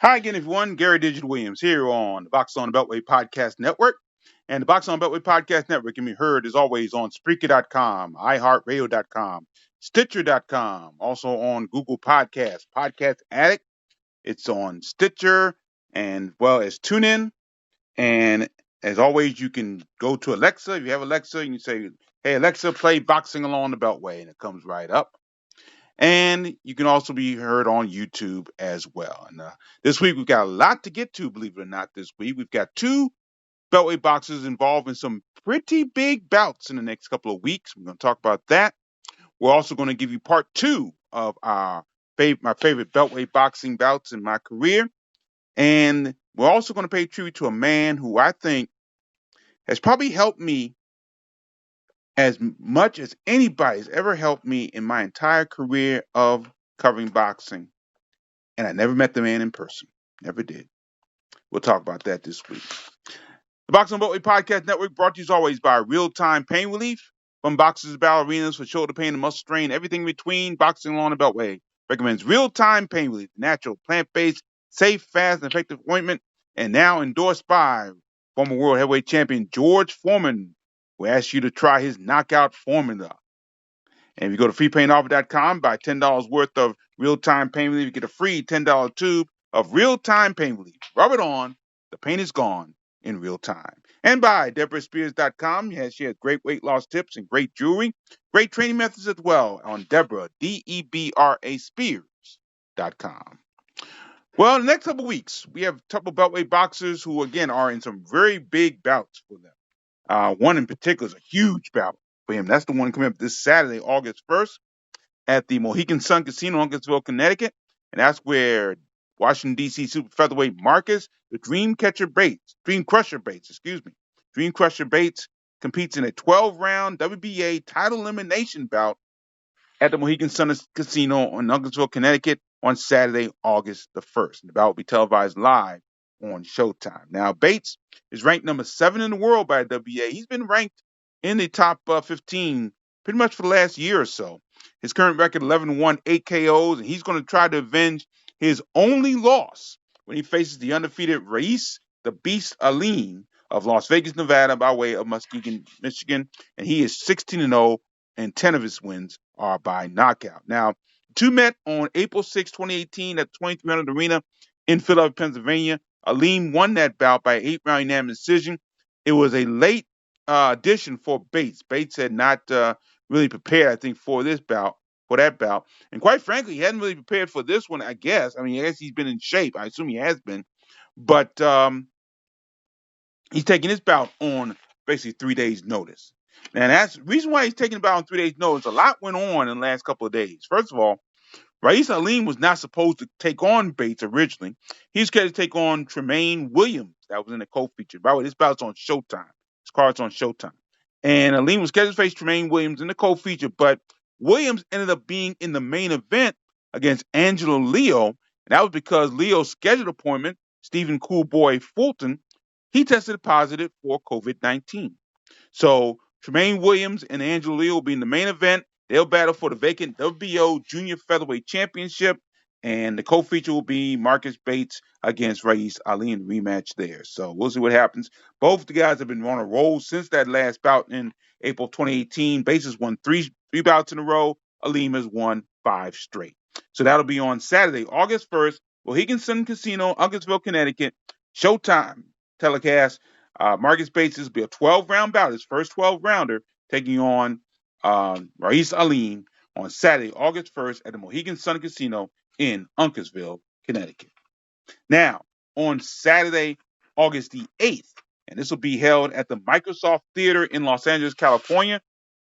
Hi again, everyone. Gary Digital Williams here on the Box on the Beltway Podcast Network. And the Box on the Beltway Podcast Network can be heard, as always, on Spreaker.com, iHeartRadio.com, Stitcher.com, also on Google Podcasts, Podcast Addict. It's on Stitcher and well as TuneIn. And as always, you can go to Alexa. If you have Alexa, you can say, "Hey, Alexa, play Boxing Along the Beltway," and it comes right up. And you can also be heard on YouTube as well. And this week, we've got a lot to get to, believe it or not, this week. We've got two Beltway boxers involved in some pretty big bouts in the next couple of weeks. We're going to talk about that. We're also going to give you part two of my favorite Beltway boxing bouts in my career. And we're also going to pay tribute to a man who I think has probably helped me as much as anybody's ever helped me in my entire career of covering boxing. And I never met the man in person. Never did. We'll talk about that this week. The Boxing Beltway Podcast Network brought to you as always by Real Time Pain Relief. From boxers to ballerinas for shoulder pain and muscle strain, everything between, Boxing Along the Beltway recommends Real Time Pain Relief, natural, plant-based, safe, fast, and effective ointment, and now endorsed by former world heavyweight champion George Foreman, who asks you to try his knockout formula. And if you go to freepainoffer.com, buy $10 worth of real-time pain relief, you get a free $10 tube of real-time pain relief. Rub it on. The pain is gone in real time. And buy DeborahSpears.com. She has great weight loss tips and great jewelry. Great training methods as well on Deborah, Debra Spears.com. Well, in the next couple of weeks, we have a couple of Beltway boxers who, again, are in some very big bouts for them. One in particular is a huge bout for him. That's the one coming up this Saturday, August 1st, at the Mohegan Sun Casino in Uncasville, Connecticut. And that's where Washington, D.C. super featherweight Marcus, the Dream Crusher Bates competes in a 12-round WBA title elimination bout at the Mohegan Sun Casino in Uncasville, Connecticut on Saturday, August the 1st. And the bout will be televised live on Showtime. Now, Bates is ranked number 7 in the world by the WBA. He's been ranked in the top 15 pretty much for the last year or so. His current record, 11-1, 8 KOs, and he's going to try to avenge his only loss when he faces the undefeated Rais the Beast Aline of Las Vegas, Nevada, by way of Muskegon, Michigan. And he is 16-0, and 10 of his wins are by knockout. Now, the two met on April 6, 2018 at the 2300 Arena in Philadelphia, Pennsylvania. Aline won that bout by 8-round unanimous decision. It was a late addition for Bates. Bates had not really prepared, I think, for that bout. And quite frankly, he hadn't really prepared for this one, I guess. I mean, I guess he's been in shape. I assume he has been. But he's taking this bout on basically 3 days' notice. And that's the reason why he's taking a bout on 3 days' notice. A lot went on in the last couple of days. First of all, Rais Aline was not supposed to take on Bates originally. He was scheduled to take on Tremaine Williams. That was in the co-feature. By the way, this bout's on Showtime. This card's on Showtime. And Aline was scheduled to face Tremaine Williams in the co-feature, but Williams ended up being in the main event against Angelo Leo, and that was because Leo's scheduled appointment, Stephen Coolboy Fulton, he tested positive for COVID-19. So Tremaine Williams and Angelo Leo will be in the main event. They'll battle for the vacant WBO Junior Featherweight Championship, and the co-feature will be Marcus Bates against Rais Aline rematch there. So we'll see what happens. Both the guys have been on a roll since that last bout in April 2018. Bates has won three bouts in a row. Aline has won 5 straight. So that'll be on Saturday, August 1st, Mohegan Sun Casino, Uncasville, Connecticut. Showtime telecast. Marcus Bates will be a 12-round bout, his first 12-rounder, taking on Rais Aline on Saturday, August 1st at the Mohegan Sun Casino in Uncasville, Connecticut. Now, on Saturday, August the 8th, and this will be held at the Microsoft Theater in Los Angeles, California,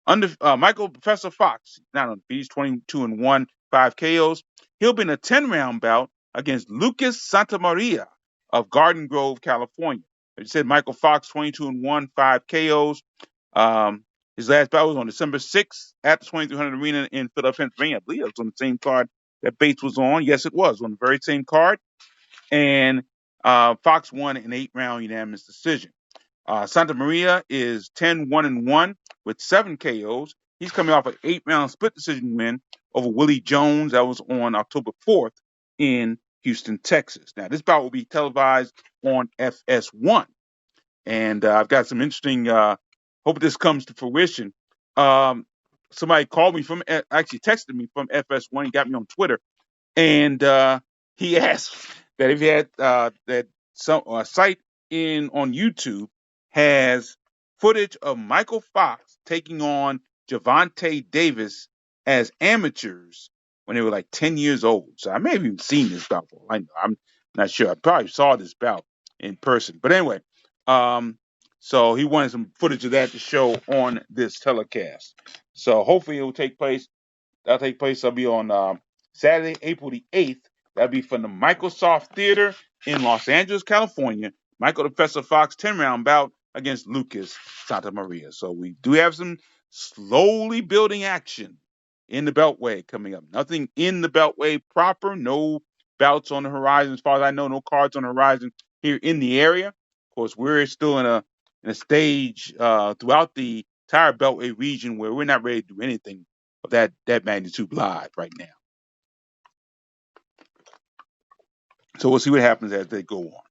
under Michael Professor Fox, not on he's 22-1, 5 KOs. He'll be in a 10-round bout against Lucas Santamaria of Garden Grove, California. As you said, Michael Fox, 22-1, 5 KOs. His last bout was on December 6th at the 2300 Arena in Philadelphia, Pennsylvania. I believe it was on the same card that Bates was on. Yes, it was on the very same card. And Fox won an 8-round unanimous decision. Santa Maria is 10-1-1 with 7 KOs. He's coming off an 8-round split decision win over Willie Jones. That was on October 4th in Houston, Texas. Now, this bout will be televised on FS1. And I've got some interesting, hope this comes to fruition. Um, Somebody called me actually texted me from FS1. He got me on Twitter. And he asked that if he had that some site on YouTube has footage of Michael Fox taking on Javante Davis as amateurs when they were like 10 years old. So I may have even seen this bout. I'm not sure. I probably saw this bout in person. But anyway, um, so he wanted some footage of that to show on this telecast. So hopefully it will take place. That'll take place. That'll be on Saturday, April the 8th. That'll be from the Microsoft Theater in Los Angeles, California. Michael the Professor Fox 10-round bout against Lucas Santa Maria. So we do have some slowly building action in the Beltway coming up. Nothing in the Beltway proper. No bouts on the horizon. As far as I know, no cards on the horizon here in the area. Of course, we're still in a stage throughout the entire Beltway region where we're not ready to do anything of that magnitude live right now. So we'll see what happens as they go on.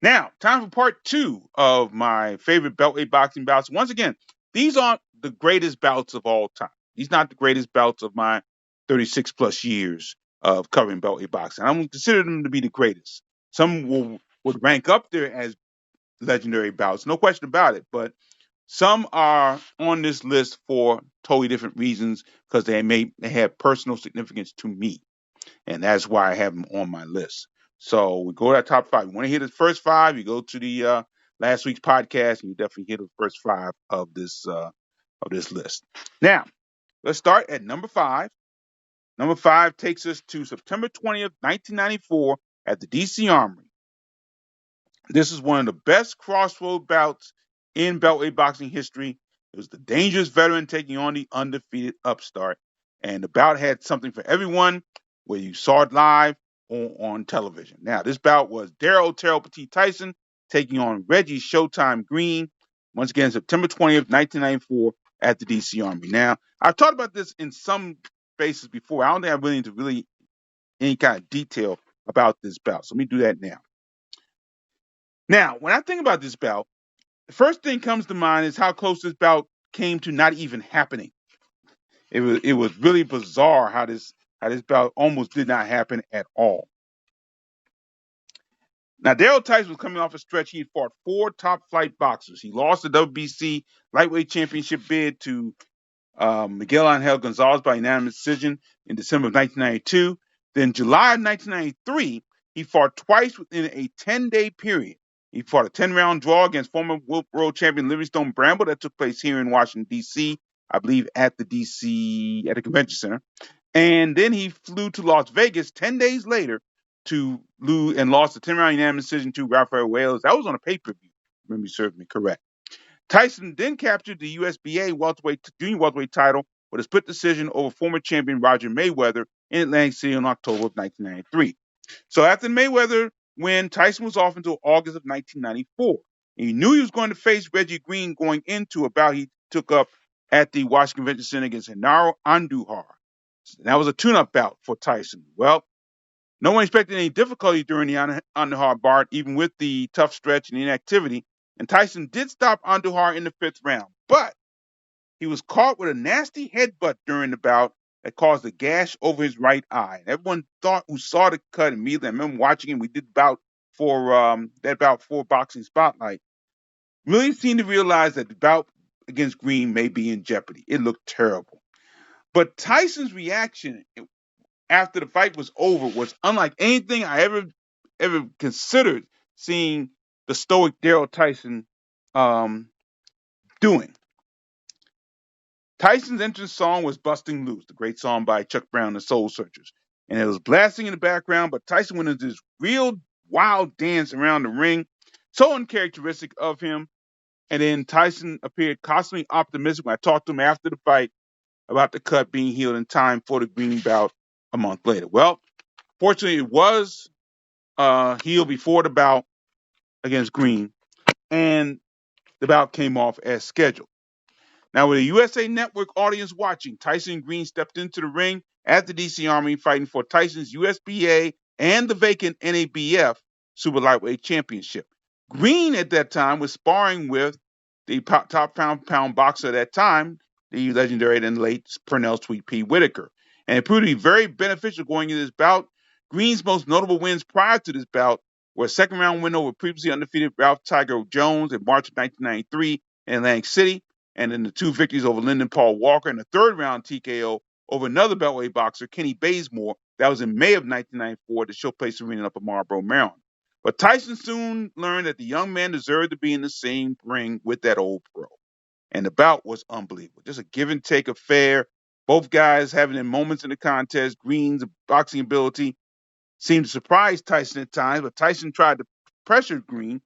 Now, time for part 2 of my favorite Beltway boxing bouts. Once again, these aren't the greatest bouts of all time. These not the greatest bouts of my 36 plus years of covering Beltway boxing. I don't consider them to be the greatest. Some would rank up there as legendary bouts, no question about it. But some are on this list for totally different reasons because they have personal significance to me, and that's why I have them on my list. So we go to our top 5. You want to hear the first 5? You go to the last week's podcast, and you definitely hear the first 5 of this list. Now let's start at number 5. Number 5 takes us to September 20th, 1994, at the DC Armory. This is one of the best crossroad bouts in Beltway boxing history. It was the dangerous veteran taking on the undefeated upstart. And the bout had something for everyone, whether you saw it live or on television. Now, this bout was Daryl Terrell Petit Tyson taking on Reggie Showtime Green. Once again, September 20th, 1994, at the DC Armory. Now, I've talked about this in some spaces before. I don't think I've really into any kind of detail about this bout. So let me do that now. Now, when I think about this bout, the first thing comes to mind is how close this bout came to not even happening. It was really bizarre how this bout almost did not happen at all. Now, Daryl Tyson was coming off a stretch. He had fought 4 top flight boxers. He lost the WBC lightweight championship bid to Miguel Angel Gonzalez by unanimous decision in December of 1992. Then July of 1993, he fought twice within a 10-day period. He fought a 10-round draw against former world champion Livingstone Bramble that took place here in Washington, D.C., I believe at the Convention Center. And then he flew to Las Vegas 10 days later to lose and lost a 10-round unanimous decision to Rafael Wales. That was on a pay-per-view, if memory serves me correct. Tyson then captured the USBA junior welterweight title with a split decision over former champion Roger Mayweather in Atlantic City in October of 1993. So after Mayweather win, Tyson was off until August of 1994. He knew he was going to face Reggie Green going into a bout he took up at the Washington Convention Center against Genaro Andujar. That was a tune-up bout for Tyson. Well, no one expected any difficulty during the Andujar bout, even with the tough stretch and inactivity. And Tyson did stop Andujar in the 5th round, but he was caught with a nasty headbutt during the bout that caused a gash over his right eye. Everyone who saw the cut immediately. I remember watching it. We did bout for Boxing Spotlight. Really seemed to realize that the bout against Green may be in jeopardy. It looked terrible. But Tyson's reaction after the fight was over was unlike anything I ever considered seeing the stoic Daryl Tyson doing. Tyson's entrance song was Busting Loose, the great song by Chuck Brown and the Soul Searchers. And it was blasting in the background, but Tyson went into this real wild dance around the ring, so uncharacteristic of him. And then Tyson appeared constantly optimistic when I talked to him after the fight about the cut being healed in time for the Green bout a month later. Well, fortunately, it was healed before the bout against Green, and the bout came off as scheduled. Now, with a USA Network audience watching, Tyson Green stepped into the ring at the DC Armory fighting for Tyson's USBA and the vacant NABF Super Lightweight Championship. Green at that time was sparring with the top pound boxer at that time, the legendary and late Pernell Sweet Pea Whitaker. And it proved to be very beneficial going into this bout. Green's most notable wins prior to this bout were a second round win over previously undefeated Ralph Tiger Jones in March of 1993 in Atlantic City, and then the two victories over Lyndon Paul Walker and the third round TKO over another Beltway boxer, Kenny Bazemore. That was in May of 1994 at the Showplace Arena up in Marlboro, Maryland. But Tyson soon learned that the young man deserved to be in the same ring with that old pro. And the bout was unbelievable. Just a give and take affair. Both guys having their moments in the contest. Green's boxing ability seemed to surprise Tyson at times, but Tyson tried to pressure Green,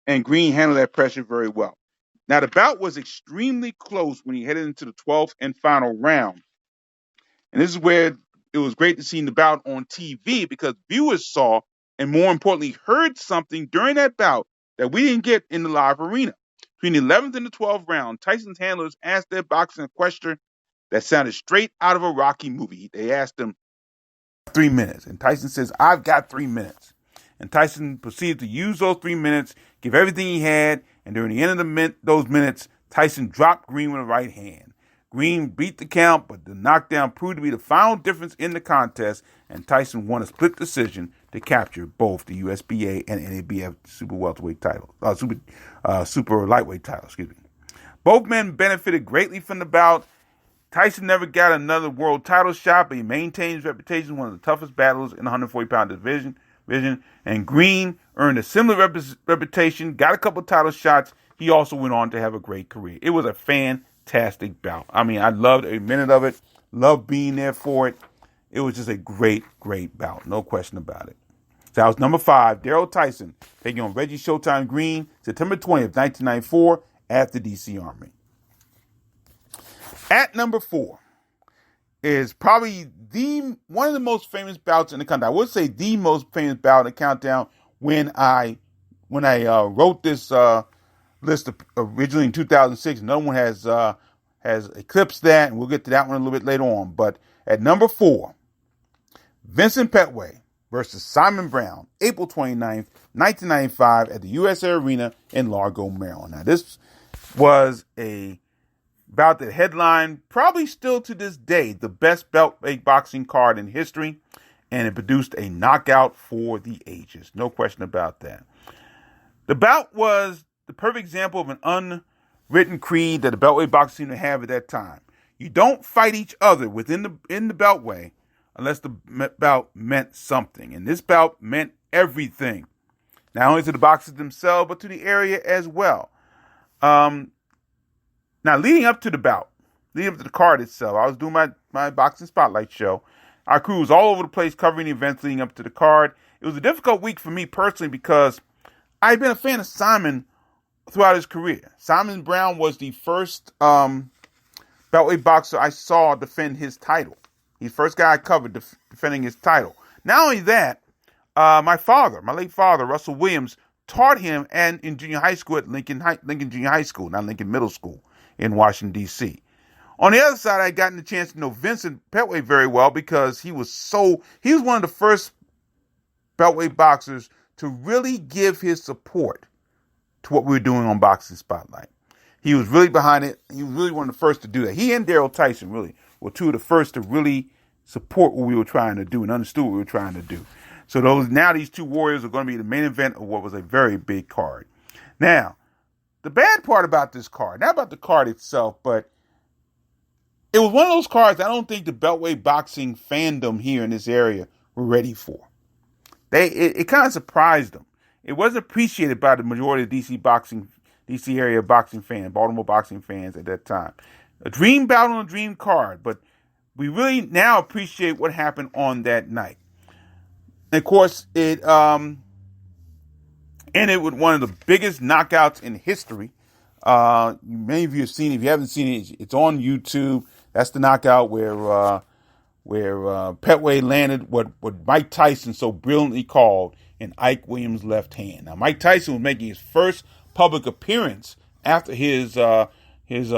and Green handled that pressure very well. Now, the bout was extremely close when he headed into the 12th and final round. And this is where it was great to see the bout on TV because viewers saw and more importantly heard something during that bout that we didn't get in the live arena. Between the 11th and the 12th round, Tyson's handlers asked their boxing a question that sounded straight out of a Rocky movie. They asked him, 3 minutes. And Tyson says, I've got 3 minutes. And Tyson proceeded to use those 3 minutes, give everything he had, and during the end of those minutes, Tyson dropped Green with a right hand. Green beat the count, but the knockdown proved to be the final difference in the contest, and Tyson won a split decision to capture both the USBA and NABF super welterweight titles, super lightweight titles. Excuse me. Both men benefited greatly from the bout. Tyson never got another world title shot, but he maintained his reputation as one of the toughest battlers in the 140-pound division. And Green earned a similar reputation, got a couple title shots. He also went on to have a great career. It was a fantastic bout. I mean, I loved every minute of it. Loved being there for it. It was just a great, great bout. No question about it. So that was number 5, Daryl Tyson, taking on Reggie Showtime Green, September 20th, 1994, at the D.C. Armory. At number 4 is probably one of the most famous bouts in the countdown. I would say the most famous bout in the countdown when I wrote this list originally in 2006. No one has eclipsed that, and we'll get to that one a little bit later on. But at number 4, Vincent Pettway versus Simon Brown, April 29th, 1995 at the USA Arena in Largo, Maryland. Now, this was a bout that headlined, probably still to this day, the best Beltway boxing card in history, and it produced a knockout for the ages. No question about that. The bout was the perfect example of an unwritten creed that the Beltway boxers seemed to have at that time. You don't fight each other in the Beltway unless the bout meant something. And this bout meant everything, not only to the boxers themselves, but to the area as well. Now, leading up to the bout, leading up to the card itself, I was doing my boxing spotlight show. Our crew was all over the place covering the events leading up to the card. It was a difficult week for me personally because I'd been a fan of Simon throughout his career. Simon Brown was the first Beltway boxer I saw defend his title. He's the first guy I covered defending his title. Not only that, my late father, Russell Williams, taught him and in junior high school at Lincoln Junior High School, not Lincoln Middle School in Washington, D.C. On the other side, I had gotten the chance to know Vincent Pettway very well because he was one of the first Beltway boxers to really give his support to what we were doing on Boxing Spotlight. He was really behind it. He was really one of the first to do that. He and Daryl Tyson really were two of the first to really support what we were trying to do and understood what we were trying to do. So these two warriors are going to be the main event of what was a very big card. Now, the bad part about this card, not about the card itself, but it was one of those cards I don't think the Beltway boxing fandom here in this area were ready for. It kind of surprised them. It wasn't appreciated by the majority of DC area boxing fans, Baltimore boxing fans at that time. A dream bout on a dream card, but we really now appreciate what happened on that night. And of course, it ended with one of the biggest knockouts in history. Many of you have seen it. If you haven't seen it, it's on YouTube. That's the knockout where Pettway landed what Mike Tyson so brilliantly called an Ike Williams left hand. Now, Mike Tyson was making his first public appearance after his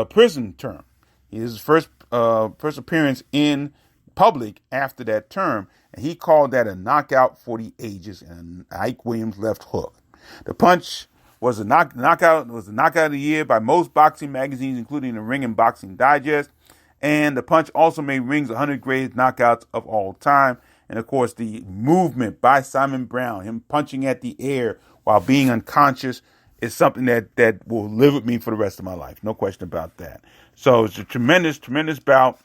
prison term. His first appearance in public after that term, and he called that a knockout for the ages and an Ike Williams left hook. The punch was a knockout of the year by most boxing magazines, including the Ring and Boxing Digest. And the punch also made Ring's 100 greatest knockouts of all time. And of course, the movement by Simon Brown, him punching at the air while being unconscious, is something that will live with me for the rest of my life. No question about that. So it's a tremendous, tremendous bout.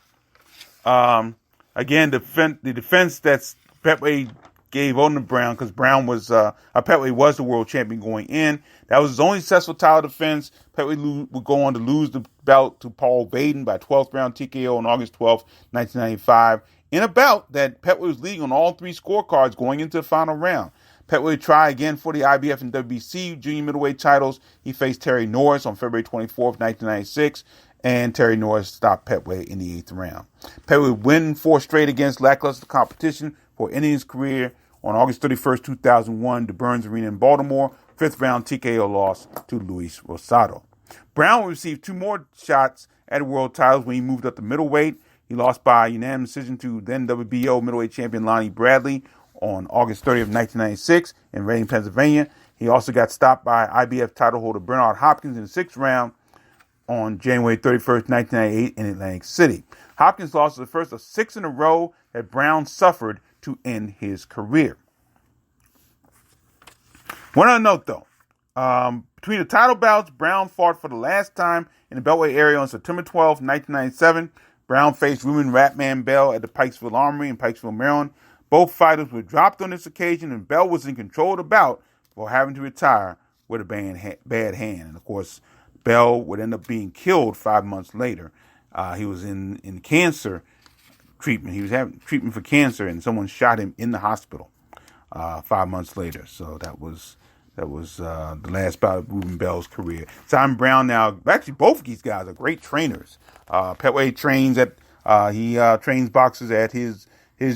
Again, the defense that Pettway gave on to Brown, because Brown was Pettway was the world champion going in. That was his only successful title defense. Pettway would go on to lose the bout to Paul Baden by 12th round TKO on August 12th, 1995, in a bout that Pettway was leading on all three scorecards going into the final round. Pettway would try again for the IBF and WBC junior middleweight titles. He faced Terry Norris on February 24th, 1996, and Terry Norris stopped Pettway in the 8th round. Pettway would win 4 straight against lackluster competition for ending his career on August 31st, 2001, the Burns Arena in Baltimore, 5th round TKO loss to Luis Rosado. Brown would receive 2 more shots at the world titles when he moved up to middleweight. He lost by unanimous decision to then WBO middleweight champion Lonnie Bradley on August 30th, 1996 in Reading, Pennsylvania. He also got stopped by IBF title holder Bernard Hopkins in the 6th round on January 31st, 1998 in Atlantic City. Hopkins lost the first of 6 in a row that Brown suffered to end his career. One other note, though. Between the title bouts, Brown fought for the last time in the Beltway area on September 12, 1997. Brown faced Ruben Ratman Bell at the Pikesville Armory in Pikesville, Maryland. Both fighters were dropped on this occasion, and Bell was in control of the bout before having to retire with a bad hand. And, of course, Bell would end up being killed 5 months later. He was in cancer treatment. He was having treatment for cancer, and someone shot him in the hospital 5 months later. So that was the last bout of Ruben Bell's career. Simon Brown now, actually both of these guys are great trainers. Pettway trains trains boxers at his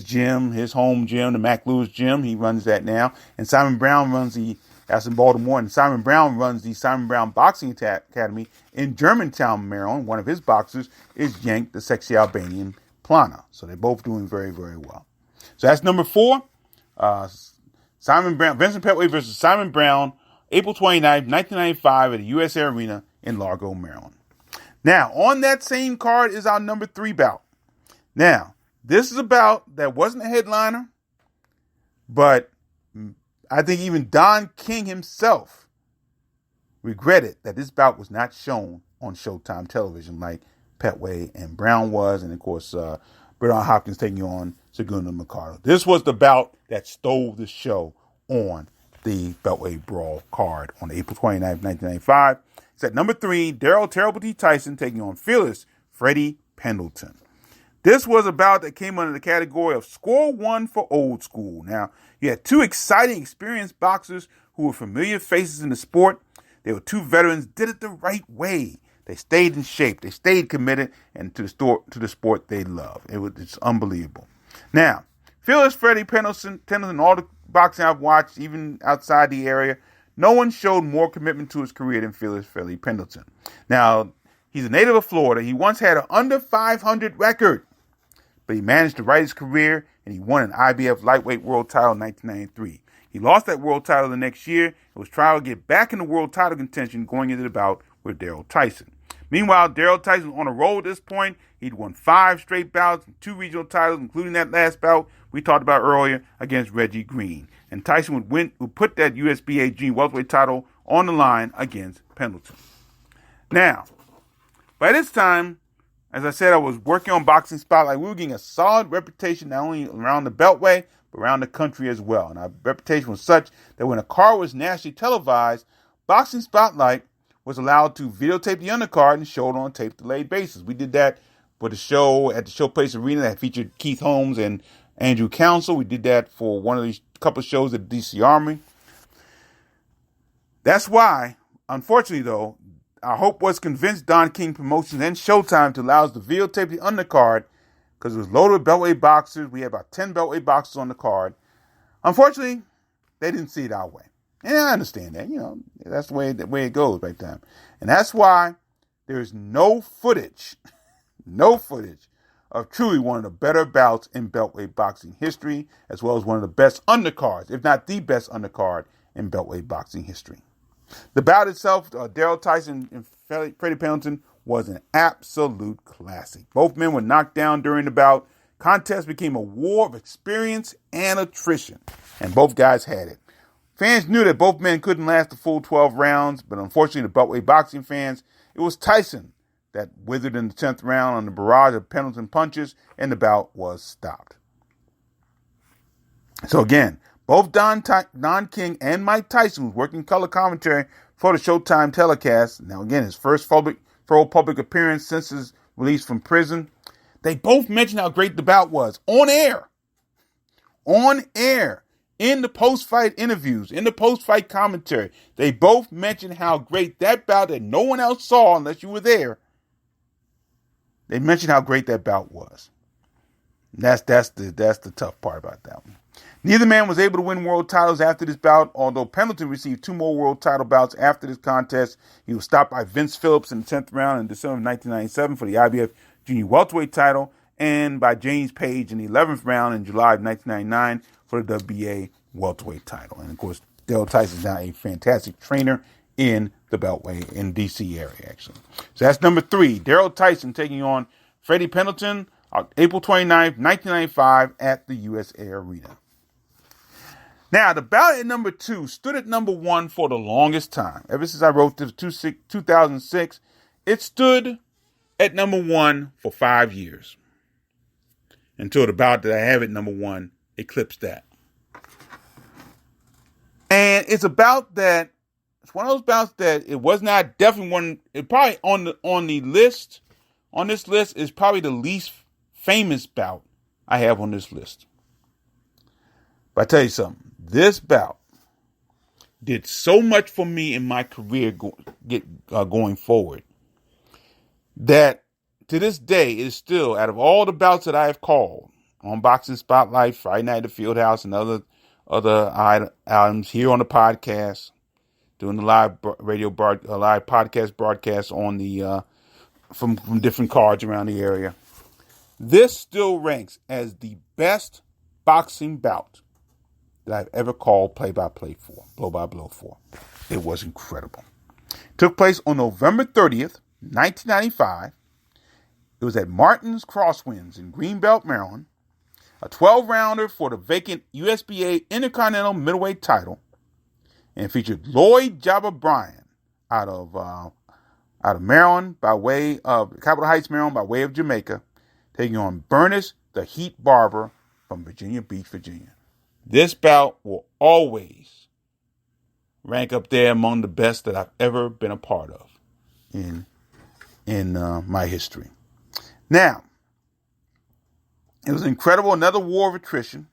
gym, his home gym, the Mac Lewis gym. He runs that now. And Simon Brown that's in Baltimore. And Simon Brown runs the Simon Brown Boxing Academy in Germantown, Maryland. One of his boxers is Yank, the sexy Albanian Plana. So they're both doing very, very well. So that's number 4. Vincent Pettway versus Simon Brown, April 29th, 1995 at the US Air Arena in Largo, Maryland. Now, on that same card is our number 3 bout. Now, this is a bout that wasn't a headliner, but I think even Don King himself regretted that this bout was not shown on Showtime television like Pettway and Brown was, and of course, Bernard Hopkins taking on Segundo Mercado. This was the bout that stole the show on the Beltway Brawl card on April 29th, 1995. It's at number 3, Daryl Terrible T. Tyson taking on Phyllis, Freddie Pendleton. This was a bout that came under the category of score 1 for old school. Now, you had 2 exciting, experienced boxers who were familiar faces in the sport. They were 2 veterans, did it the right way. They stayed in shape. They stayed committed and to the sport they love. It's unbelievable. Now, Phyllis, Freddie Pendleton, all the boxing I've watched, even outside the area, no one showed more commitment to his career than Phyllis, Freddie Pendleton. Now, he's a native of Florida. He once had an under 500 record, but he managed to right his career, and he won an IBF lightweight world title in 1993. He lost that world title the next year and was trying to get back in the world title contention going into the bout with Daryl Tyson. Meanwhile, Daryl Tyson was on a roll at this point. He'd won 5 straight bouts, 2 regional titles, including that last bout we talked about earlier against Reggie Green. And Tyson would put that USBA junior welterweight title on the line against Pendleton. Now, by this time, as I said, I was working on Boxing Spotlight. We were getting a solid reputation not only around the Beltway, but around the country as well. And our reputation was such that when a card was nationally televised, Boxing Spotlight was allowed to videotape the undercard and show it on tape delayed basis. We did that for the show at the Showplace Arena that featured Keith Holmes and Andrew Council. We did that for one of these couple of shows at the DC Armory. That's why, unfortunately though, our hope was to convince Don King Promotions and Showtime to allow us to videotape the undercard because it was loaded with Beltway Boxers. We had about 10 Beltway Boxers on the card. Unfortunately, they didn't see it our way. And I understand that, that's the way it goes right there. And that's why there's no footage of truly one of the better bouts in Beltway boxing history, as well as one of the best undercards, if not the best undercard in Beltway boxing history. The bout itself, Daryl Tyson and Freddie Pendleton, was an absolute classic. Both men were knocked down during the bout. Contest became a war of experience and attrition, and both guys had it. Fans knew that both men couldn't last the full 12 rounds, but unfortunately the Beltway boxing fans, it was Tyson that withered in the 10th round on the barrage of Pendleton punches, and the bout was stopped. So again, both Don King and Mike Tyson, who was working color commentary for the Showtime telecast, now again, his first public appearance since his release from prison, they both mentioned how great the bout was on air, in the post-fight interviews, in the post-fight commentary. They both mentioned how great that bout that no one else saw unless you were there. They mentioned how great that bout was. That's the tough part about that one. Neither man was able to win world titles after this bout, although Pendleton received 2 more world title bouts after this contest. He was stopped by Vince Phillips in the 10th round in December of 1997 for the IBF Junior Welterweight title, and by James Page in the 11th round in July of 1999 for the WBA Welterweight title. And of course, Daryl Tyson is now a fantastic trainer in the Beltway in DC area, actually. So that's number 3. Daryl Tyson taking on Freddie Pendleton on April 29th, 1995 at the USA Arena. Now, the bout at number 2 stood at number 1 for the longest time. Ever since I wrote this 2006, it stood at number 1 for 5 years. Until the bout that I have at number 1 eclipsed that. And it's a bout that, it's one of those bouts that it was not definitely one, it probably on this list is probably the least famous bout I have on this list. But I tell you something, this bout did so much for me in my career going forward that to this day it is still, out of all the bouts that I have called on Boxing Spotlight, Friday Night at the Fieldhouse, and other items here on the podcast, doing the live podcast broadcast on the from different cards around the area. This still ranks as the best boxing bout that I've ever called play-by-play for, blow-by-blow for. It was incredible. It took place on November 30th, 1995. It was at Martin's Crosswinds in Greenbelt, Maryland. A 12-rounder for the vacant USBA Intercontinental Middleweight title, and featured Lloyd Jabba Bryan out of Maryland by way of Capitol Heights, Maryland by way of Jamaica, taking on Bernice the Heat Barber from Virginia Beach, Virginia. This bout will always rank up there among the best that I've ever been a part of in my history. Now, it was incredible, another war of attrition,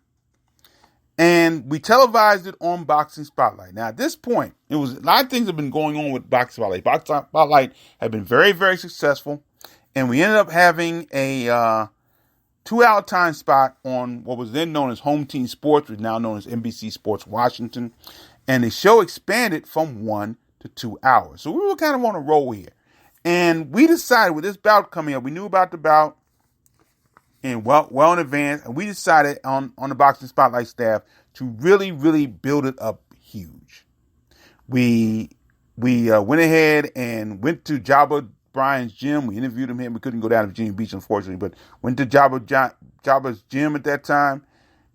and we televised it on Boxing Spotlight. Now, at this point, it was a lot of things have been going on with Boxing Spotlight. Boxing Spotlight had been very, very successful, and we ended up having a 2-hour time spot on what was then known as Home Team Sports, which is now known as NBC Sports Washington, and the show expanded from 1 to 2 hours. So we were kind of on a roll here, and we decided with this bout coming up, we knew about the bout and well in advance, and we decided on the Boxing Spotlight staff to really, really build it up huge. We went ahead and went to Jabba Bryan's gym. We interviewed him here. We couldn't go down to Virginia Beach, unfortunately, but went to Jabba's gym at that time.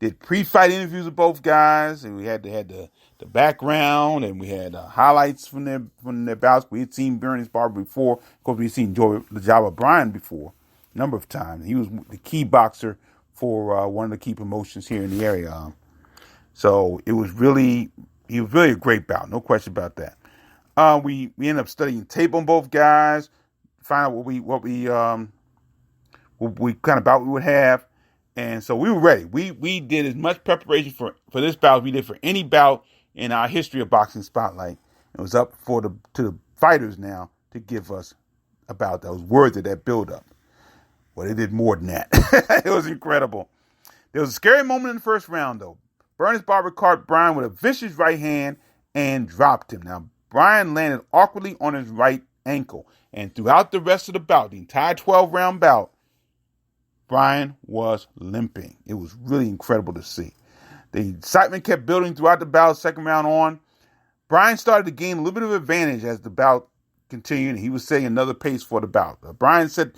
Did pre-fight interviews with both guys, and we had the background, and we had highlights from their bouts. We had seen Bernice Barber before. Of course, we had seen Jabba Bryan before a number of times. He was the key boxer for one of the key promotions here in the area. So he was really a great bout, no question about that. We ended up studying tape on both guys, find out what kind of bout we would have, and so we were ready. We did as much preparation for this bout as we did for any bout in our history of Boxing Spotlight. It was up to the fighters now to give us a bout that was worthy of that build-up. Well, they did more than that. It was incredible. There was a scary moment in the first round, though. Bernice Barber caught Bryan with a vicious right hand and dropped him. Now, Bryan landed awkwardly on his right ankle, and throughout the rest of the bout, the entire 12-round bout, Brian was limping. It was really incredible to see. The excitement kept building throughout the bout, second round on. Brian started to gain a little bit of advantage as the bout continued. He was setting another pace for the bout. Barber set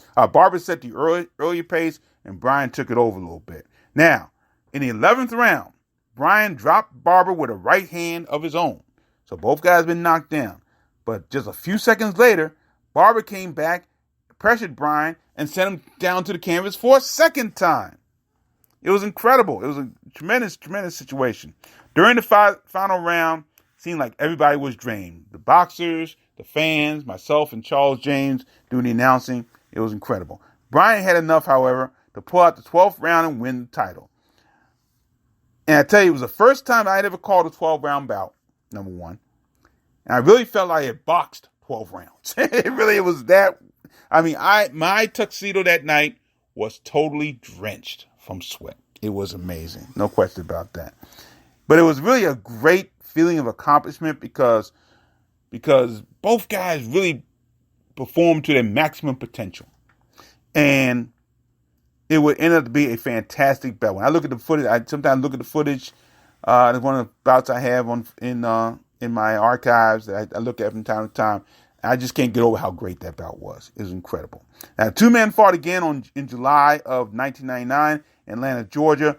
the earlier pace, and Brian took it over a little bit. Now, in the 11th round, Brian dropped Barber with a right hand of his own. So both guys been knocked down. But just a few seconds later, Barber came back, pressured Brian, and sent him down to the canvas for a second time. It was incredible. It was a tremendous, tremendous situation. During the final round, it seemed like everybody was drained. The boxers, the fans, myself, and Charles James doing the announcing. It was incredible. Brian had enough, however, to pull out the 12th round and win the title. And I tell you, it was the first time I had ever called a 12-round bout, number one. And I really felt like I had boxed 12 rounds. It was that. I mean, my tuxedo that night was totally drenched from sweat. It was amazing. No question about that. But it was really a great feeling of accomplishment because both guys really performed to their maximum potential. And it would end up to be a fantastic bout. When I look at the footage, I sometimes look at the footage. It's one of the bouts I have in my archives that I look at from time to time. I just can't get over how great that bout was. It was incredible. Now, two men fought again in July of 1999 in Atlanta, Georgia.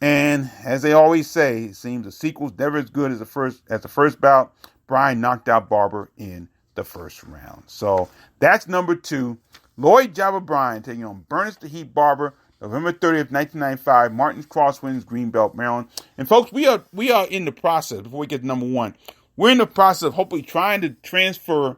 And as they always say, it seems the sequel's never as good as the first bout. Brian knocked out Barber in the first round. So that's number two. Lloyd Jabba Bryan taking on Burners the Heat Barber, November 30th, 1995, Martin's Crosswinds, Greenbelt, Maryland. And folks, we are in the process, before we get to number one, we're in the process of hopefully trying to transfer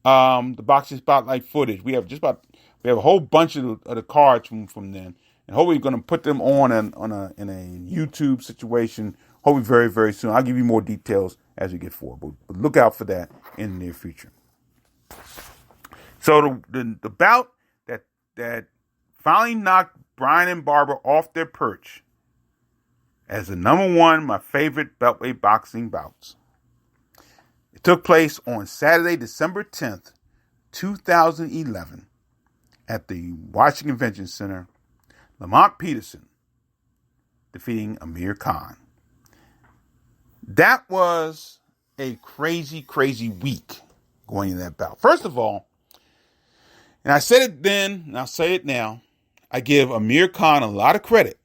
the Boxing Spotlight footage. We have a whole bunch of the cards from then, and hopefully we're going to put them in a YouTube situation. Hopefully very, very soon. I'll give you more details as we get forward, but look out for that in the near future. So the bout that finally knocked Brian and Barber off their perch as the number one, my favorite Beltway boxing bouts. It took place on Saturday, December 10th, 2011, at the Washington Convention Center. Lamont Peterson defeating Amir Khan. That was a crazy, crazy week going into that bout. First of all, and I said it then, and I'll say it now, I give Amir Khan a lot of credit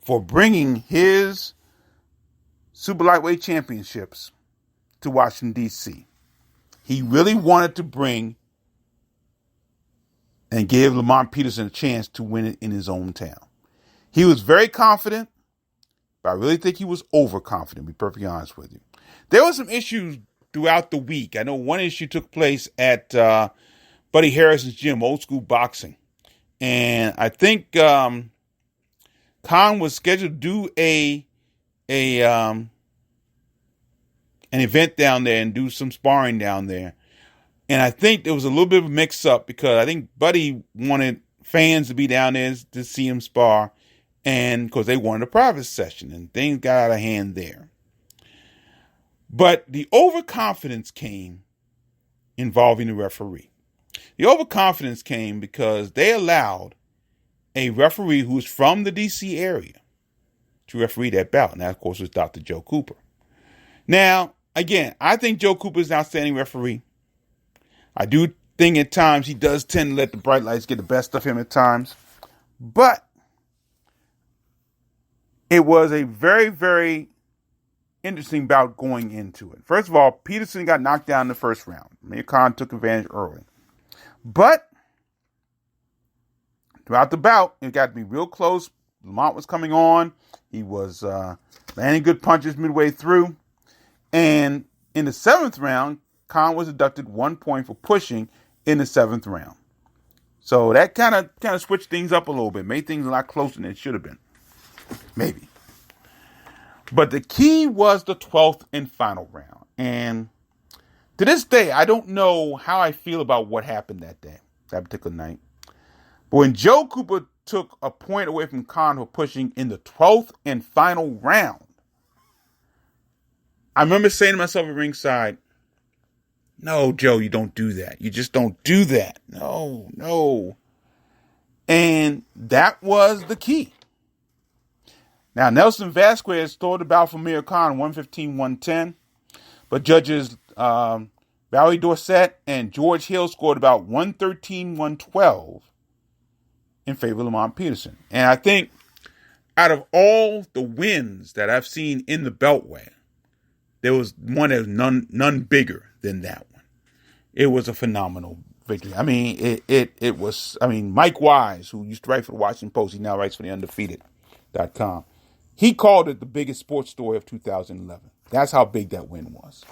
for bringing his super lightweight championships to Washington, D.C. He really wanted to bring and give Lamont Peterson a chance to win it in his own town. He was very confident, but I really think he was overconfident, to be perfectly honest with you. There were some issues throughout the week. I know one issue took place at Buddy Harrison's gym, Old School Boxing. And I think Khan was scheduled to do an event down there and do some sparring down there. And I think there was a little bit of a mix-up because I think Buddy wanted fans to be down there to see him spar, and because they wanted a private session, and things got out of hand there. But the overconfidence came involving the referee. The overconfidence came because they allowed a referee who was from the D.C. area to referee that bout. And that, of course, was Dr. Joe Cooper. Now, again, I think Joe Cooper is an outstanding referee. I do think at times he does tend to let the bright lights get the best of him at times. But it was a very, very interesting bout going into it. First of all, Peterson got knocked down in the first round. Amir Khan took advantage early. But throughout the bout, it got to be real close. Lamont was coming on. He was landing good punches midway through. And in the 7th round, Khan was deducted 1 point for pushing in the 7th round. So that kind of switched things up a little bit, made things a lot closer than it should have been. Maybe. But the key was the 12th and final round. And to this day, I don't know how I feel about what happened that day, that particular night. But when Joe Cooper took a point away from Khan for pushing in the 12th and final round, I remember saying to myself at ringside, "No, Joe, you don't do that. You just don't do that. No." And that was the key. Now, Nelson Vasquez scored the bout for Amir Khan 115-110, but judges Valerie Dorsett and George Hill scored about 113-112 in favor of Lamont Peterson. And I think out of all the wins that I've seen in the Beltway, there was one that was none bigger than that one. It was a phenomenal victory. I mean, it was, Mike Wise, who used to write for the Washington Post, he now writes for the Undefeated.com. He called it the biggest sports story of 2011. That's how big that win was.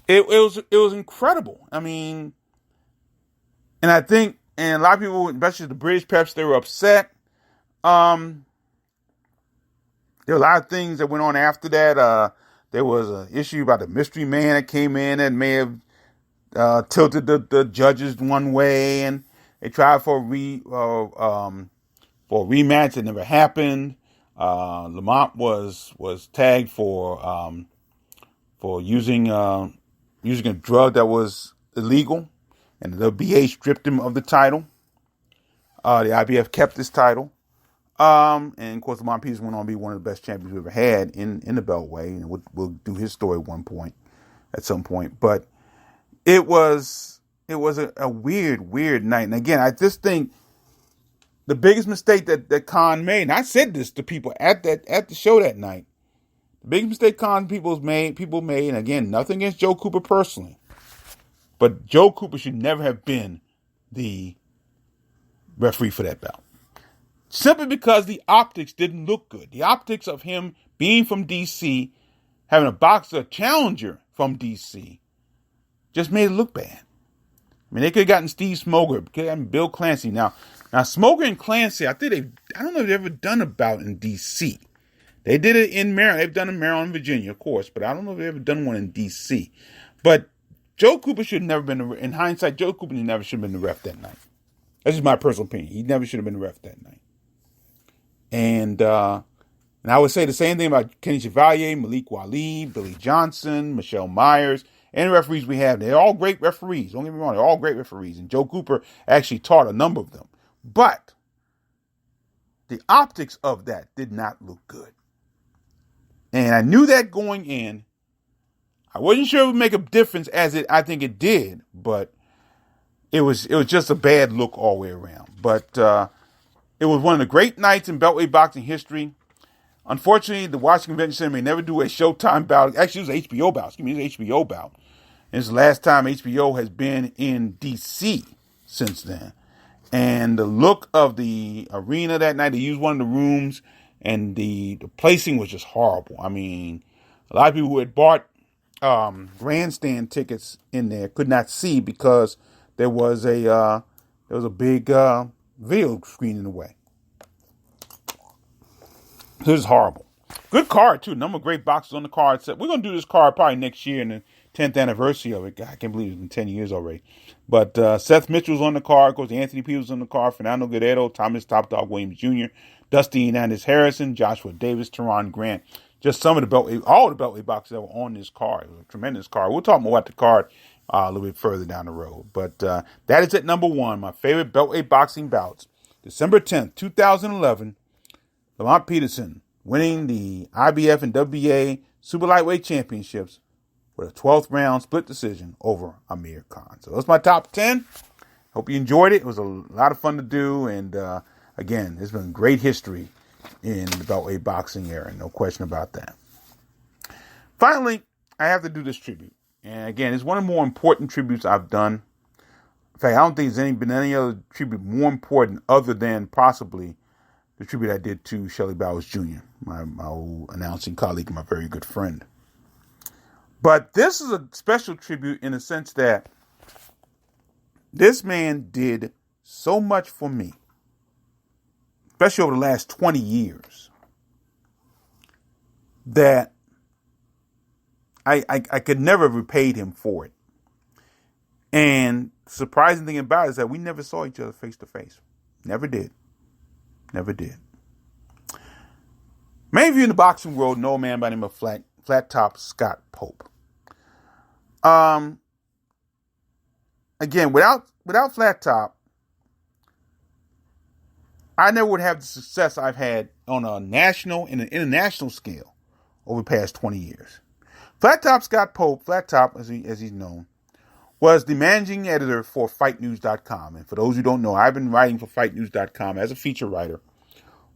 It was incredible. I mean, and I think, and a lot of people, especially the British preps, they were upset. There were a lot of things that went on after that. There was an issue about the mystery man that came in that may have tilted the judges one way, and they tried for a rematch. It never happened. Lamont was tagged for using a drug that was illegal, and the BA stripped him of the title. The IBF kept this title. And of course, Lamont Peterson went on to be one of the best champions we ever had in the Beltway. And we'll do his story at some point. But it was a weird night. And again, I just think the biggest mistake that Khan made, and I said this to people at the show that night, the biggest mistake people made, and again, nothing against Joe Cooper personally, but Joe Cooper should never have been the referee for that bout. Simply because the optics didn't look good. The optics of him being from D.C., having a challenger from D.C., just made it look bad. I mean, they could have gotten Steve Smoger, could have gotten Bill Clancy. Now Smoger and Clancy, I don't know if they've ever done a bout in D.C. They did it in Maryland. They've done it in Maryland and Virginia, of course, but I don't know if they've ever done one in D.C. But Joe Cooper should have never been, in hindsight, Joe Cooper never should have been the ref that night. That's just my personal opinion. He never should have been the ref that night. And I would say the same thing about Kenny Chevalier, Malik Wali, Billy Johnson, Michelle Myers, and the referees we have. They're all great referees. Don't get me wrong. They're all great referees. And Joe Cooper actually taught a number of them. But the optics of that did not look good. And I knew that going in. I wasn't sure it would make a difference I think it did. But it was just a bad look all the way around. But it was one of the great nights in Beltway boxing history. Unfortunately, the Washington Convention Center may never do a Showtime bout. Actually, it was an HBO bout. It was an HBO bout. And it's the last time HBO has been in D.C. since then. And the look of the arena that night, they used one of the rooms, and the placing was just horrible. I mean, a lot of people who had bought grandstand tickets in there could not see because there was a big video screen in the way. So it was horrible. Good card, too. Number of great boxers on the card. So we're going to do this card probably next year in the 10th anniversary of it. God, I can't believe it's been 10 years already. But Seth Mitchell's on the card. Of course, Anthony Peters on the card. Fernando Guerrero, Thomas Top Dog Williams Jr., Dusty Hernandez Harrison, Joshua Davis, Teron Grant. Just some of all the Beltway boxers that were on this card. It was a tremendous card. We'll talk more about the card a little bit further down the road. But that is at number one, my favorite Beltway boxing bouts. December 10th, 2011, Lamont Peterson winning the IBF and WBA Super Lightweight Championships with a 12th round split decision over Amir Khan. So that's my top 10. Hope you enjoyed it. It was a lot of fun to do. And again, there's been great history in the Beltway boxing era. No question about that. Finally, I have to do this tribute. And again, it's one of the more important tributes I've done. In fact, I don't think there's been any other tribute more important other than possibly the tribute I did to Shelly Bowers Jr., my old announcing colleague and my very good friend. But this is a special tribute in the sense that this man did so much for me, especially over the last 20 years, that I could never have repaid him for it. And the surprising thing about it is that we never saw each other face to face. Never did. Never did. Many of you in the boxing world know a man by the name of Flat Top Scott Pope. Again, without Flat Top, I never would have the success I've had on a national and an international scale over the past 20 years. Flat Top Scott Pope, Flat Top as he's known, was the managing editor for FightNews.com. And for those who don't know, I've been writing for FightNews.com as a feature writer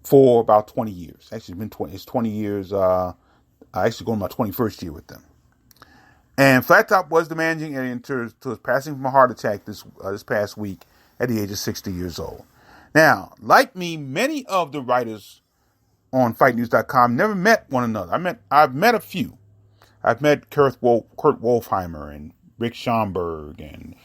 for about 20 years. Actually, it's 20 years. I actually going my 21st year with them. And Flat Top was the managing editor until his passing from a heart attack this past week at the age of 60 years old. Now, like me, many of the writers on FightNews.com never met one another. I've met a few. I've met Kurt Wolfheimer and Rick Schomburg and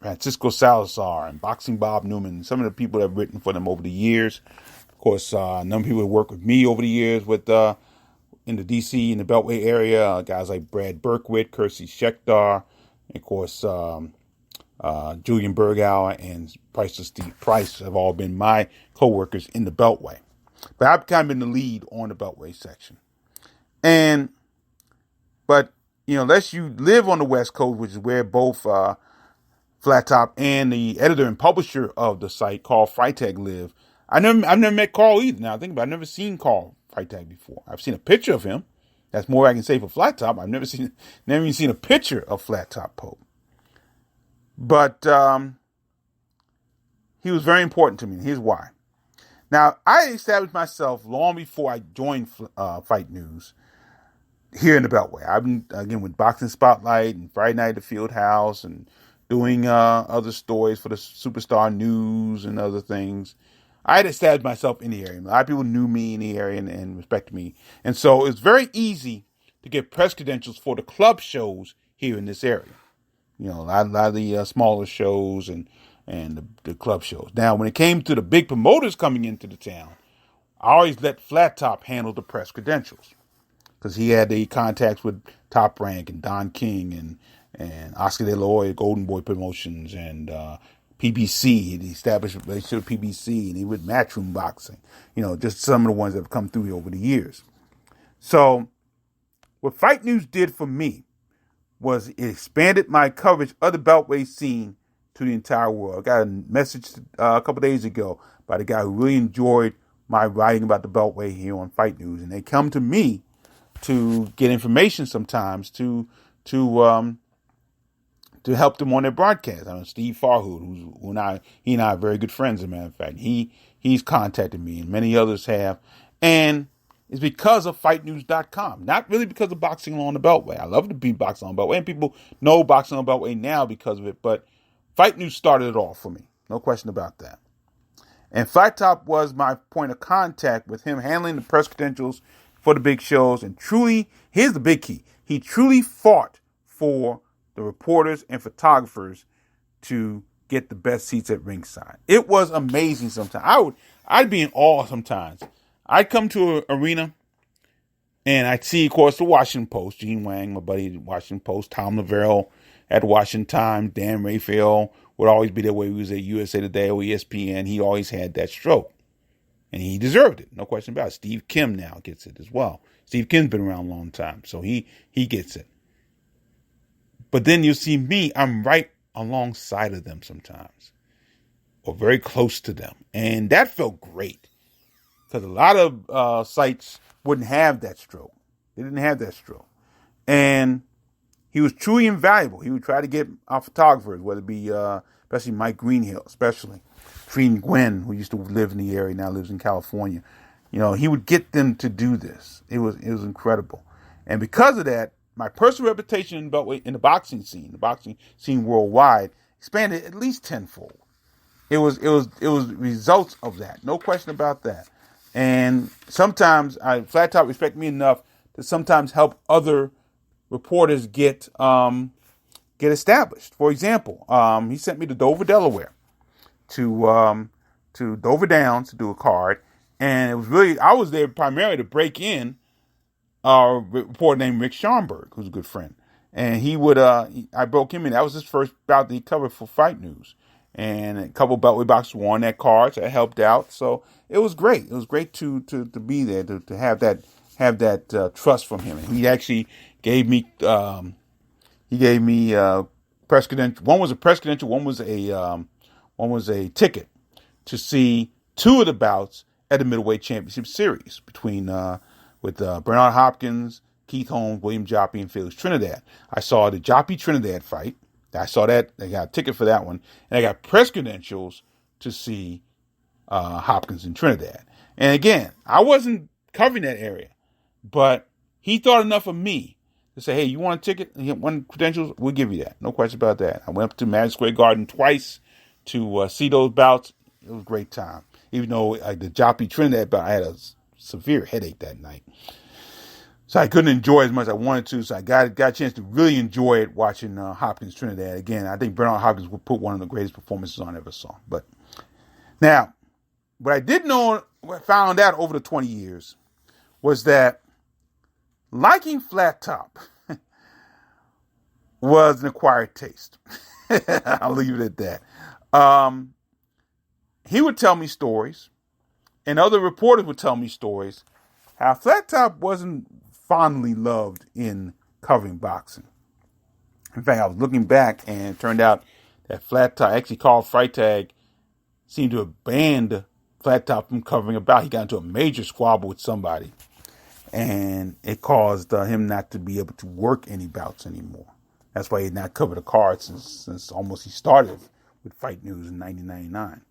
Francisco Salazar and Boxing Bob Newman, some of the people that have written for them over the years. Of course, a number of people have worked with me over the years with in the D.C. in the Beltway area, guys like Brad Berkowitz, Kersey Schecktar, and of course Julian Bergauer and Steve Price have all been my co-workers in the Beltway. But I've kind of been the lead on the Beltway section. But unless you live on the West Coast, which is where both Flat Top and the editor and publisher of the site, Carl Freitag, live, I've never met Carl either. Now I think about it, I've never seen Carl Freitag before. I've seen a picture of him. That's more I can say for Flat Top. I've never even seen a picture of Flat Top Pope. But he was very important to me, and here's why. Now, I established myself long before I joined Fight News here in the Beltway. I've been, again, with Boxing Spotlight and Friday Night at the Field House and doing other stories for the Superstar News and other things. I had established myself in the area. A lot of people knew me in the area and respected me. And so it's very easy to get press credentials for the club shows here in this area. A lot of the smaller shows and the club shows. Now, when it came to the big promoters coming into the town, I always let Flat Top handle the press credentials because he had the contacts with Top Rank and Don King and Oscar De La Hoya, Golden Boy Promotions, and PBC. He established a relationship with PBC, and he with Matchroom Boxing. Just some of the ones that have come through here over the years. So what Fight News did for me was it expanded my coverage of the Beltway scene to the entire world. I got a message a couple days ago by the guy who really enjoyed my writing about the Beltway here on Fight News, and they come to me to get information sometimes to help them on their broadcast. I know Steve Farhood, he and I are very good friends, as a matter of fact. He's contacted me, and many others have, and it's because of FightNews.com. Not really because of Boxing on the Beltway. I love to be Boxing on the Beltway, and people know Boxing on the Beltway now because of it, but Fight News started it all for me. No question about that. And Flat Top was my point of contact with him handling the press credentials for the big shows. And truly, here's the big key. He truly fought for the reporters and photographers to get the best seats at ringside. It was amazing sometimes. I'd be in awe sometimes. I'd come to an arena and I'd see, of course, the Washington Post, Gene Wang, my buddy at the Washington Post, Tom Lavelle at the Washington Times, Dan Raphael would always be there when he was at USA Today or ESPN. He always had that stroke. And he deserved it. No question about it. Steve Kim now gets it as well. Steve Kim's been around a long time, so he gets it. But then you see me, I'm right alongside of them sometimes, or very close to them. And that felt great, because a lot of sites wouldn't have that stroke. They didn't have that stroke. And he was truly invaluable. He would try to get our photographers, whether it be especially Mike Greenhill, especially Treen Gwen, who used to live in the area, now lives in California. He would get them to do this. It was incredible. And because of that, my personal reputation in the boxing scene worldwide, expanded at least tenfold. It was results of that, no question about that. And sometimes Flat Top respect me enough to sometimes help other reporters get established. For example, he sent me to Dover, Delaware, to Dover Downs to do a card, and it was I was there primarily to break in a reporter named Rick Schomburg, who's a good friend, and I broke him in. That was his first bout that he covered for Fight News, and a couple Beltway Boxers won that card, so that helped out. So it was great. It was great to be there, to have that trust from him. And he actually gave me press credential. One was a press credential. One was a ticket to see two of the bouts at the middleweight championship series between with Bernard Hopkins, Keith Holmes, William Joppy, and Phyllis Trinidad. I saw the Joppy Trinidad fight. I saw that. I got a ticket for that one, and I got press credentials to see Hopkins and Trinidad. And again, I wasn't covering that area, but he thought enough of me to say, "Hey, you want a ticket? You want credentials? We'll give you that. No question about that." I went up to Madison Square Garden twice to see those bouts. It was a great time. Even though the Joppy Trinidad bout, I had a severe headache that night, so I couldn't enjoy as much as I wanted to. So I got a chance to really enjoy it watching Hopkins Trinidad. Again, I think Bernard Hopkins would put one of the greatest performances on I ever saw. But now, what I did know, what I found out over the 20 years, was that liking Flat Top was an acquired taste. I'll leave it at that. He would tell me stories, and other reporters would tell me stories, how Flat Top wasn't fondly loved in covering boxing. In fact, I was looking back, and it turned out that Flat Top, actually Carl Freitag, seemed to have banned Flat Top from covering a bout. He got into a major squabble with somebody, and it caused him not to be able to work any bouts anymore. That's why he had not covered a card since almost he started with Fight News in 1999.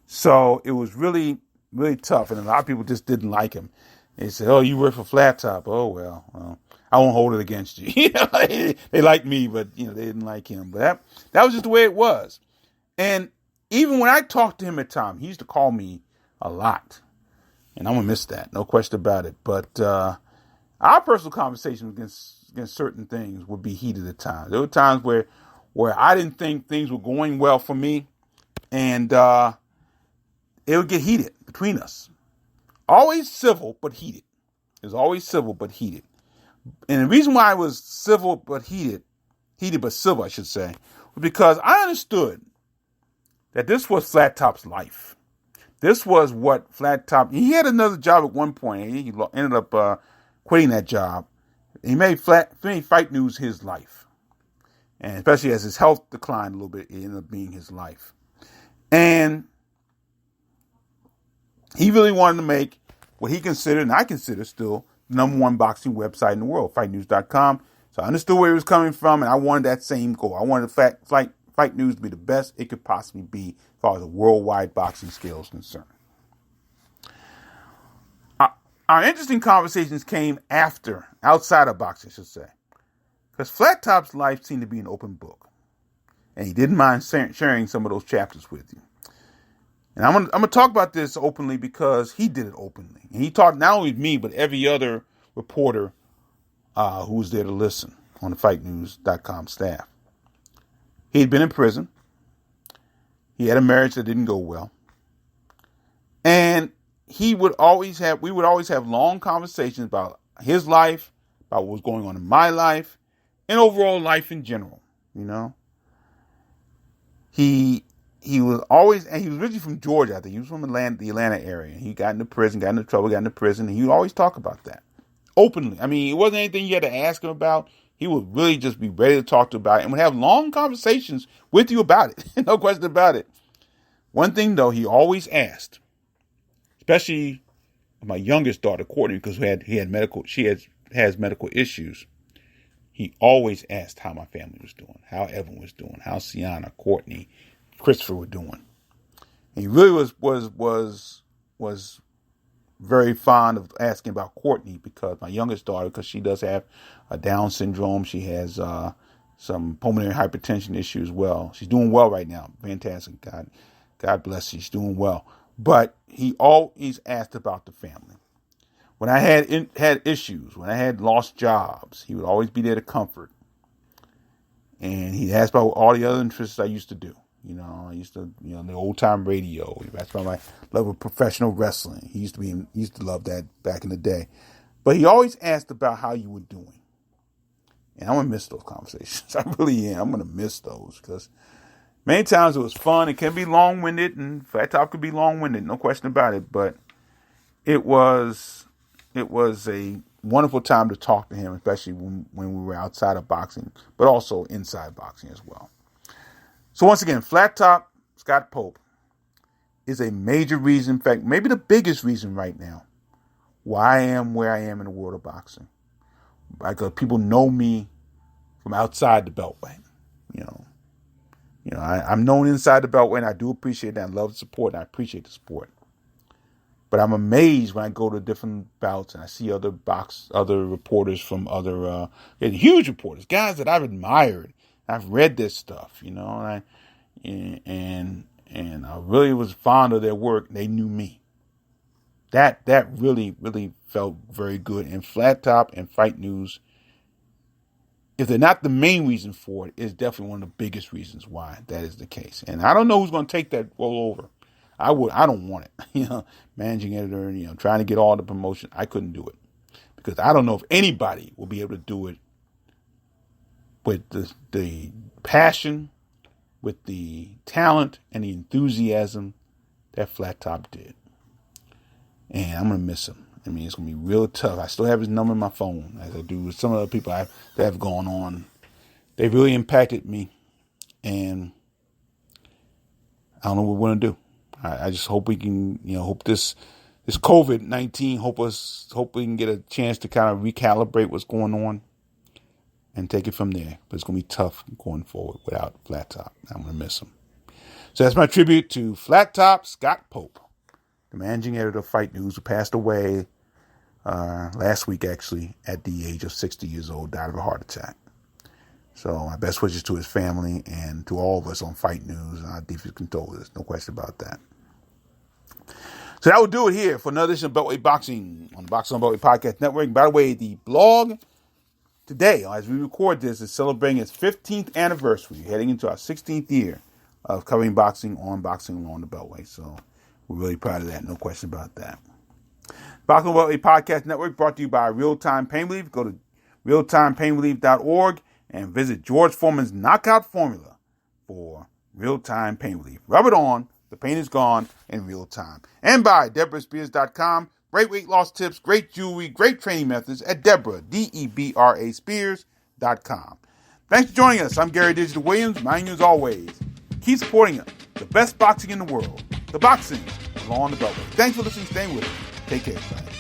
So it was really, really tough, and a lot of people just didn't like him. They said, "Oh, you work for Flat Top. Oh, well, I won't hold it against you." They liked me, but they didn't like him. But that was just the way it was. And even when I talked to him at times, he used to call me a lot, and I'm gonna miss that, no question about it. But our personal conversations against certain things would be heated at times. There were times where I didn't think things were going well for me, and it would get heated between us. Always civil, but heated. It was always civil, but heated. And the reason why I was civil, but heated but civil, I should say, was because I understood that this was Flat Top's life. This was what Flat Top, he had another job at one point. He ended up quitting that job. He made Fight News his life. And especially as his health declined a little bit, it ended up being his life. And he really wanted to make what he considered, and I consider still, the number one boxing website in the world, fightnews.com. So I understood where he was coming from, and I wanted that same goal. I wanted Fight News to be the best it could possibly be as far as the worldwide boxing scale is concerned. Our interesting conversations came outside of boxing, I should say. Because Flat Top's life seemed to be an open book. And he didn't mind sharing some of those chapters with you. And I'm gonna talk about this openly because he did it openly. And he talked not only with me, but every other reporter who was there to listen on the FightNews.com staff. He had been in prison. He had a marriage that didn't go well. And we would always have long conversations about his life, about what was going on in my life, and overall life in general. He was always, and he was originally from Georgia, I think. He was from the Atlanta area. He got into prison, got into trouble, got into prison, and he would always talk about that openly. I mean, it wasn't anything you had to ask him about. He would really just be ready to talk to about it and would have long conversations with you about it. No question about it. One thing, though, he always asked, especially my youngest daughter, Courtney, because she has medical issues. He always asked how my family was doing, how Evan was doing, how Sienna, Courtney, Christopher were doing. And he really was very fond of asking about Courtney, because my youngest daughter, because she does have a Down syndrome. She has some pulmonary hypertension issue as well. She's doing well right now. Fantastic. God bless her. She's doing well. But he always asked about the family. When I had issues, when I had lost jobs, he would always be there to comfort. And he asked about all the other interests I used to do. I used to, the old time radio. He asked about my love of professional wrestling. He used to love that back in the day. But he always asked about how you were doing. And I'm going to miss those conversations. I really am. I'm going to miss those because many times it was fun. It can be long-winded, and Flat Top could be long-winded, no question about it. But it was a wonderful time to talk to him, especially when we were outside of boxing, but also inside boxing as well. So once again, Flat Top, Scott Pope, is a major reason, in fact, maybe the biggest reason right now, why I am where I am in the world of boxing. Because people know me from outside the Beltway. I'm known inside the Beltway, and I do appreciate that. I love the support, and I appreciate the support. But I'm amazed when I go to different bouts and I see other reporters from other huge reporters, guys that I've admired. I've read this stuff, and I really was fond of their work. They knew me. That really, really felt very good. And Flat Top and Fight News, if they're not the main reason for it, is definitely one of the biggest reasons why that is the case. And I don't know who's going to take that role over. I don't want it. Managing editor, trying to get all the promotion. I couldn't do it because I don't know if anybody will be able to do it with the passion, with the talent and the enthusiasm that Flat Top did. And I'm going to miss him. I mean, it's going to be real tough. I still have his number in my phone, as I do with some of the people that have gone on. They really impacted me. And I don't know what we're going to do. I just hope we can, hope this COVID-19, hope we can get a chance to kind of recalibrate what's going on and take it from there. But it's going to be tough going forward without Flat Top. I'm going to miss him. So that's my tribute to Flat Top Scott Pope, the managing editor of Fight News, who passed away last week, actually, at the age of 60 years old, died of a heart attack. So my best wishes to his family and to all of us on Fight News. And our deepest condolences, no question about that. So that will do it here for another edition of Beltway Boxing on the Boxing on Beltway Podcast Network. By the way, the blog today, as we record this, is celebrating its 15th anniversary, heading into our 16th year of covering boxing on the Beltway. So we're really proud of that, no question about that. Boxing on Beltway Podcast Network brought to you by Real Time Pain Relief. Go to realtimepainrelief.org and visit George Foreman's knockout formula for real-time pain relief. Rub it on. The pain is gone in real time. And by DeborahSpears.com. Great weight loss tips, great jewelry, great training methods at Deborah, Debra Spears.com. Thanks for joining us. I'm Gary Digital Williams. Mind you, as always, keep supporting us. The best boxing in the world. The boxing along the Beltway. Thanks for listening. Staying with us. Take care, everybody.